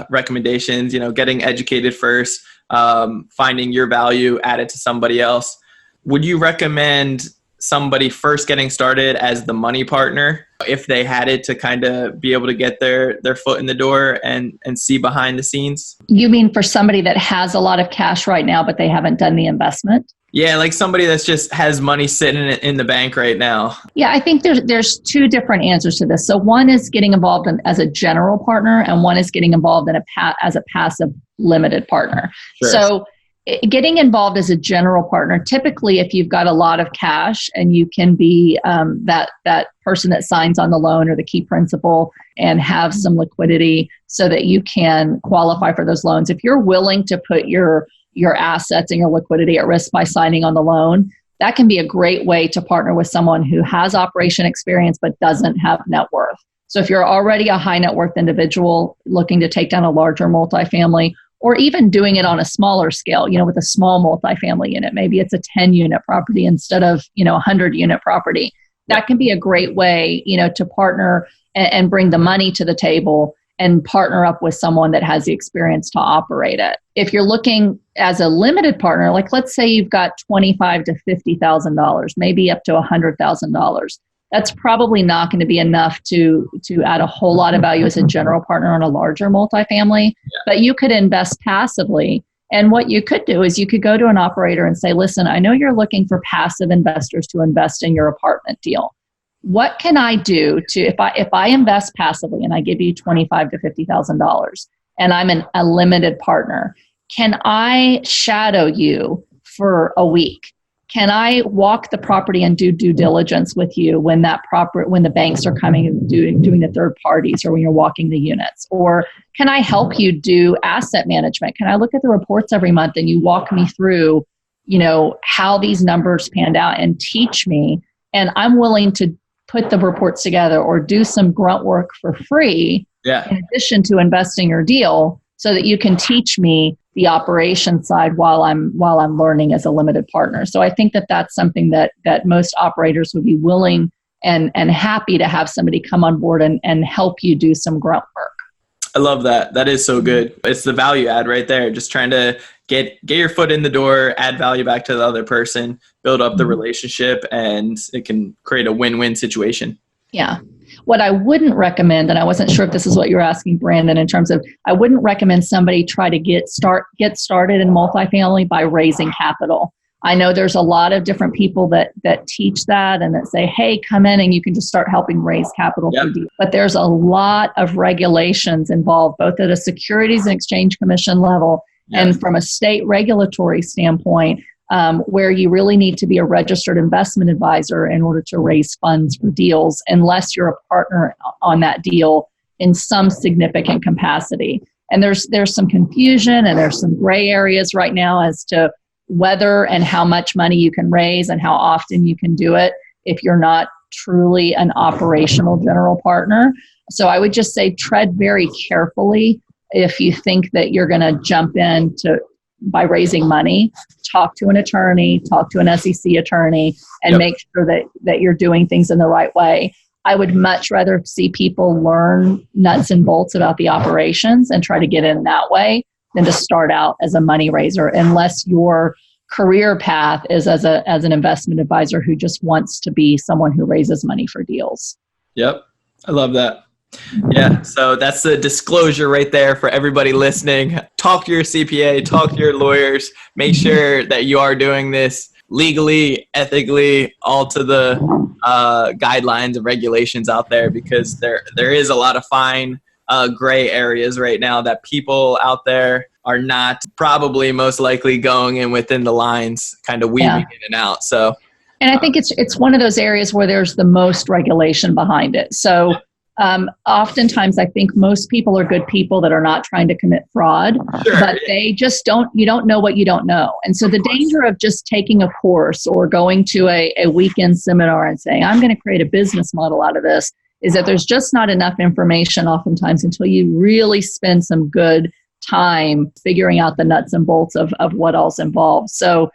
S3: recommendations, getting educated first, finding your value, add it to somebody else. Would you recommend somebody first getting started as the money partner if they had it to kind of be able to get their foot in the door and see behind the scenes?
S1: You mean for somebody that has a lot of cash right now, but they haven't done the investment?
S3: Yeah, like somebody that's just has money sitting in the bank right now.
S1: Yeah, I think there's two different answers to this. So one is getting involved as a general partner, and one is getting involved as a passive limited partner.
S3: Sure.
S1: So getting involved as a general partner, typically if you've got a lot of cash and you can be that person that signs on the loan or the key principal and have some liquidity so that you can qualify for those loans. If you're willing to put your assets and your liquidity at risk by signing on the loan, that can be a great way to partner with someone who has operation experience but doesn't have net worth. So if you're already a high net worth individual looking to take down a larger multifamily, or even doing it on a smaller scale, with a small multifamily unit, maybe it's a 10 unit property instead of, a 100 unit property. That can be a great way, to partner and bring the money to the table and partner up with someone that has the experience to operate it. If you're looking as a limited partner, like let's say you've got $25,000 to $50,000, maybe up to $100,000. That's probably not going to be enough to add a whole lot of value as a general partner on a larger multifamily, but you could invest passively. And what you could do is you could go to an operator and say, listen, I know you're looking for passive investors to invest in your apartment deal. What can I do to, if I invest passively and I give you $25,000 to $50,000 and I'm a limited partner, can I shadow you for a week? Can I walk the property and do due diligence with you when the banks are coming and doing the third parties, or when you're walking the units? Or can I help you do asset management? Can I look at the reports every month and you walk me through, how these numbers panned out and teach me? And I'm willing to put the reports together or do some grunt work for free in addition to investing your deal, so that you can teach me the operation side while I'm learning as a limited partner. So I think that that's something that most operators would be willing and happy to have somebody come on board and help you do some grunt work.
S3: I love that. That is so good. It's the value add right there. Just trying to get your foot in the door, add value back to the other person, build up the relationship, and it can create a win-win situation.
S1: Yeah. What I wouldn't recommend, and I wasn't sure if this is what you're asking, Brandon, in terms of, I wouldn't recommend somebody try to get started in multifamily by raising capital. I know there's a lot of different people that teach that and that say, hey, come in and you can just start helping raise capital for deals. But there's a lot of regulations involved, both at a Securities and Exchange Commission level and from a state regulatory standpoint, where you really need to be a registered investment advisor in order to raise funds for deals, unless you're a partner on that deal in some significant capacity. And there's some confusion and there's some gray areas right now as to whether and how much money you can raise and how often you can do it if you're not truly an operational general partner. So I would just say tread very carefully if you think that you're going to jump in by raising money. Talk to an attorney, talk to an SEC attorney, and make sure that you're doing things in the right way. I would much rather see people learn nuts and bolts about the operations and try to get in that way than to start out as a money raiser, unless your career path is as an investment advisor who just wants to be someone who raises money for deals.
S3: Yep. I love that. Yeah. So that's the disclosure right there for everybody listening. Talk to your CPA, talk to your lawyers, make sure that you are doing this legally, ethically, all to the guidelines and regulations out there, because there is a lot of fine gray areas right now that people out there are not probably most likely going in within the lines, kind of weaving in and out. So,
S1: and I think it's one of those areas where there's the most regulation behind it. So oftentimes I think most people are good people that are not trying to commit fraud, but they just you don't know what you don't know. And so the danger of just taking a course or going to a weekend seminar and saying, I'm going to create a business model out of this, is that there's just not enough information oftentimes until you really spend some good time figuring out the nuts and bolts of what all's involved. So,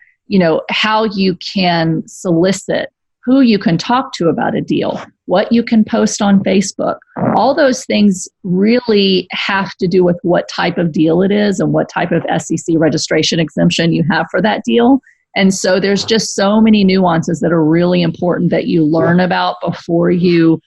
S1: how you can solicit, who you can talk to about a deal, what you can post on Facebook, all those things really have to do with what type of deal it is and what type of SEC registration exemption you have for that deal. And so there's just so many nuances that are really important that you learn about before you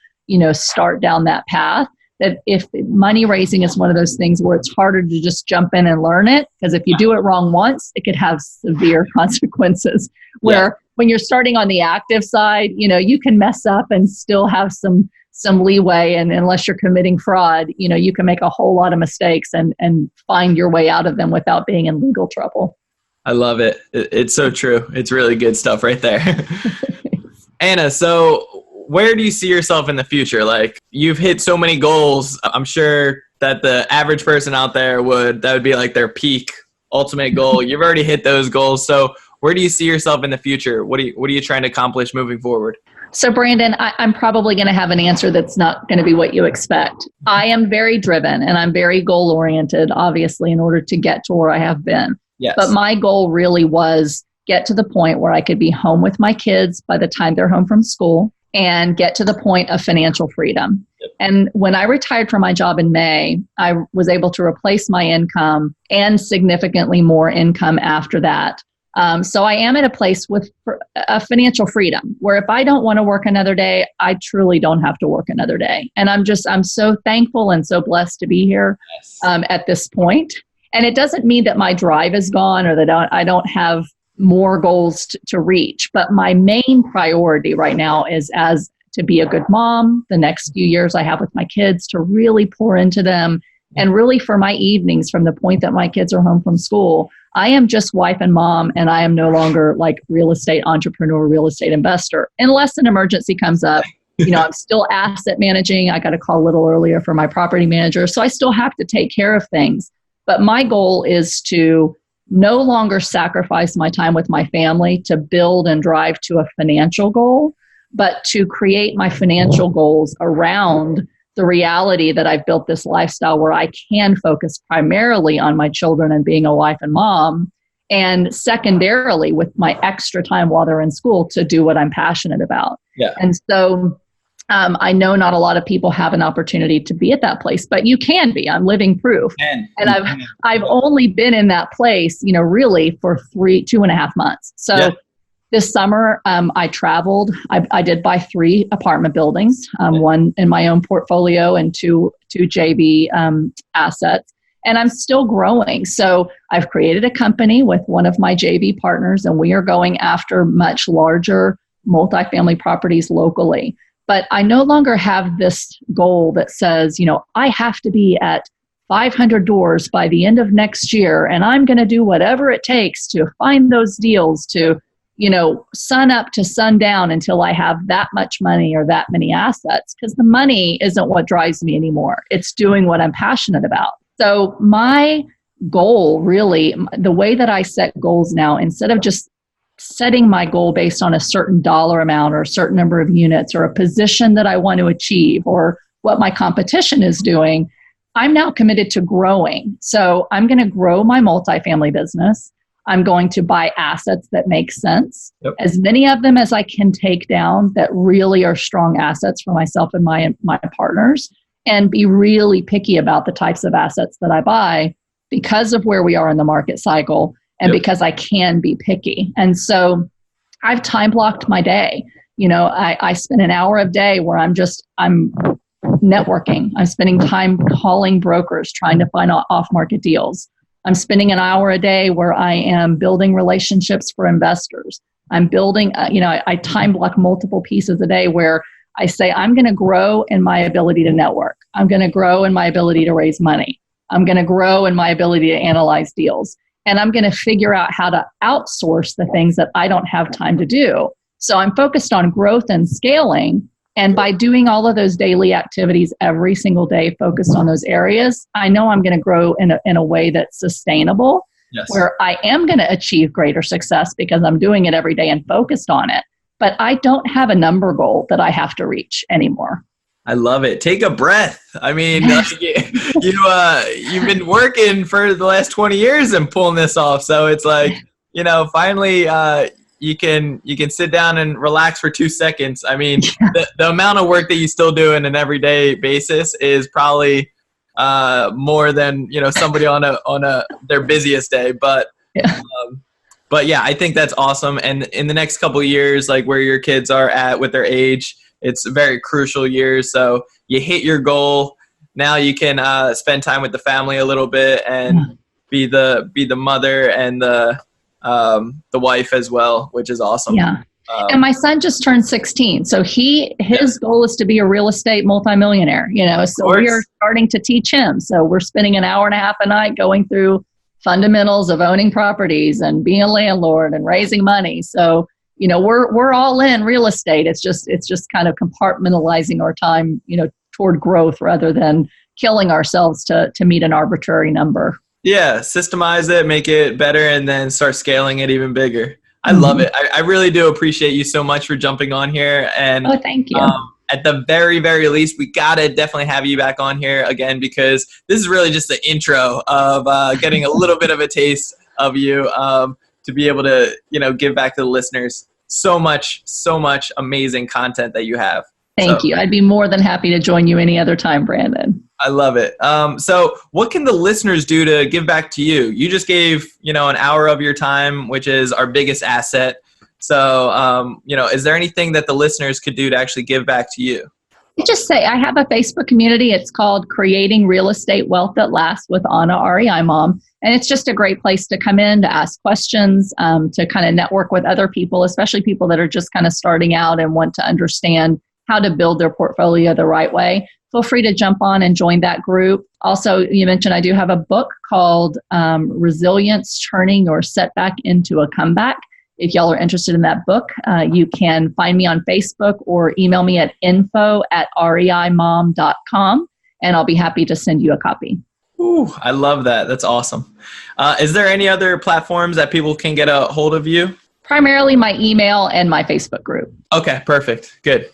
S1: start down that path, that if money raising is one of those things where it's harder to just jump in and learn it, because if you do it wrong once, it could have severe consequences. Where when you're starting on the active side, you can mess up and still have some leeway. And unless you're committing fraud, you can make a whole lot of mistakes and find your way out of them without being in legal trouble.
S3: I love it. It's so true. It's really good stuff right there. Anna, so where do you see yourself in the future? Like, you've hit so many goals. I'm sure that the average person out there that would be like their peak ultimate goal. You've already hit those goals. So where do you see yourself in the future? What are you trying to accomplish moving forward?
S1: So Brandon, I'm probably going to have an answer that's not going to be what you expect. I am very driven and I'm very goal oriented, obviously, in order to get to where I have been.
S3: Yes.
S1: But my goal really was get to the point where I could be home with my kids by the time they're home from school and get to the point of financial freedom. And when I retired from my job in May, I was able to replace my income and significantly more income after that. So I am at a place with a financial freedom where if I don't want to work another day, I truly don't have to work another day. And I'm so thankful and so blessed to be here at this point. And it doesn't mean that my drive is gone or that I don't have more goals to reach. But my main priority right now is to be a good mom. The next few years I have with my kids, to really pour into them. And really for my evenings, from the point that my kids are home from school, I am just wife and mom, and I am no longer like real estate entrepreneur, real estate investor. Unless an emergency comes up, I'm still asset managing. I got a call a little earlier for my property manager. So I still have to take care of things. But my goal is to no longer sacrifice my time with my family to build and drive to a financial goal, but to create my financial goals around the reality that I've built this lifestyle where I can focus primarily on my children and being a wife and mom, and secondarily with my extra time while they're in school to do what I'm passionate about.
S3: Yeah.
S1: And so I know not a lot of people have an opportunity to be at that place, but you can be. I'm living proof. And I've only been in that place, really for 2.5 months. So this summer, I traveled. I did buy 3 apartment buildings, one in my own portfolio and two JV assets. And I'm still growing. So I've created a company with one of my JV partners, and we are going after much larger multifamily properties locally. But I no longer have this goal that says, I have to be at 500 doors by the end of next year, and I'm going to do whatever it takes to find those deals to, sun up to sundown until I have that much money or that many assets, because the money isn't what drives me anymore. It's doing what I'm passionate about. So my goal, really, the way that I set goals now, instead of just setting my goal based on a certain dollar amount or a certain number of units or a position that I want to achieve or what my competition is doing, I'm now committed to growing. So I'm going to grow my multifamily business. I'm going to buy assets that make sense, as many of them as I can take down that really are strong assets for myself and my partners, and be really picky about the types of assets that I buy because of where we are in the market cycle and because I can be picky. And so I've time blocked my day. I spend an hour a day where I'm networking. I'm spending time calling brokers, trying to find off-market deals. I'm spending an hour a day where I am building relationships for investors. I'm building, I time block multiple pieces a day where I say, I'm going to grow in my ability to network. I'm going to grow in my ability to raise money. I'm going to grow in my ability to analyze deals. And I'm going to figure out how to outsource the things that I don't have time to do. So I'm focused on growth and scaling. And by doing all of those daily activities every single day, focused on those areas, I know I'm going to grow in a way that's sustainable, where I am going to achieve greater success because I'm doing it every day and focused on it. But I don't have a number goal that I have to reach anymore.
S3: I love it. Take a breath. I mean, you've been working for the last 20 years and pulling this off. So it's like, finally you can sit down and relax for 2 seconds. I mean, the amount of work that you still do on an everyday basis is probably more than, somebody on their busiest day. But yeah, I think that's awesome. And in the next couple of years, like where your kids are at with their age, it's a very crucial year. So you hit your goal. Now you can spend time with the family a little bit and be the mother and the wife as well, which is awesome.
S1: Yeah. And my son just turned 16. So his goal is to be a real estate multimillionaire, so we are starting to teach him. So we're spending an hour and a half a night going through fundamentals of owning properties and being a landlord and raising money. So, we're all in real estate. It's just kind of compartmentalizing our time, toward growth rather than killing ourselves to meet an arbitrary number.
S3: Yeah. Systemize it, make it better, and then start scaling it even bigger. I love it. I really do appreciate you so much for jumping on here. And
S1: thank you.
S3: At the very, very least, we got to definitely have you back on here again, because this is really just the intro of getting a little bit of a taste of you to be able to, give back to the listeners. So much amazing content that you have.
S1: Thank you. I'd be more than happy to join you any other time, Brandon.
S3: I love it. So what can the listeners do to give back to you? You just gave, an hour of your time, which is our biggest asset. So, is there anything that the listeners could do to actually give back to you?
S1: Just say, I have a Facebook community. It's called Creating Real Estate Wealth at Last with Anna REI Mom. And it's just a great place to come in, to ask questions, to kind of network with other people, especially people that are just kind of starting out and want to understand how to build their portfolio the right way. Feel free to jump on and join that group. Also, you mentioned I do have a book called Resilience, Turning Your Setback into a Comeback. If y'all are interested in that book, you can find me on Facebook or email me at info@reimom.com, and I'll be happy to send you a copy.
S3: Ooh, I love that. That's awesome. Is there any other platforms that people can get a hold of you?
S1: Primarily my email and my Facebook group.
S3: Okay, perfect. Good.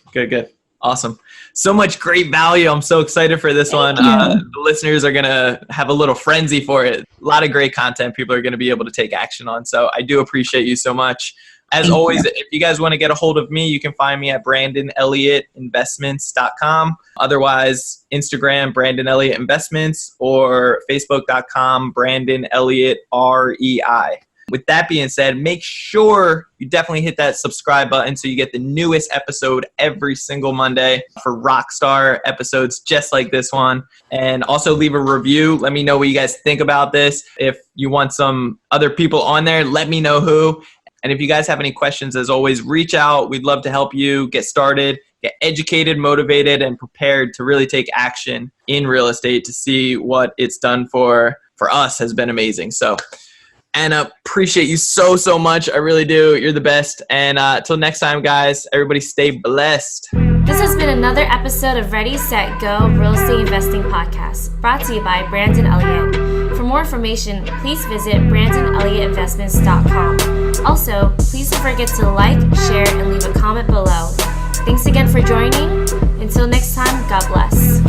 S3: Awesome. So much great value. I'm so excited for this one. The listeners are going to have a little frenzy for it. A lot of great content people are going to be able to take action on. So I do appreciate you so much. As always, if you guys want to get a hold of me, you can find me at BrandonElliottInvestments.com. Otherwise, Instagram, Brandon Elliott Investments, or Facebook.com, Brandon Elliott REI. With that being said, make sure you definitely hit that subscribe button so you get the newest episode every single Monday for rockstar episodes just like this one. And also leave a review. Let me know what you guys think about this. If you want some other people on there, let me know who. And if you guys have any questions, as always, reach out. We'd love to help you get started, get educated, motivated, and prepared to really take action in real estate. To see what it's done for us has been amazing. So Anna, appreciate you so much. I really do. You're the best. And till next time, guys, everybody stay blessed.
S2: This has been another episode of Ready, Set, Go Real Estate Investing Podcast, brought to you by Brandon Elliott. For more information, please visit BrandonElliottInvestments.com. Also, please don't forget to like, share, and leave a comment below. Thanks again for joining. Until next time, God bless.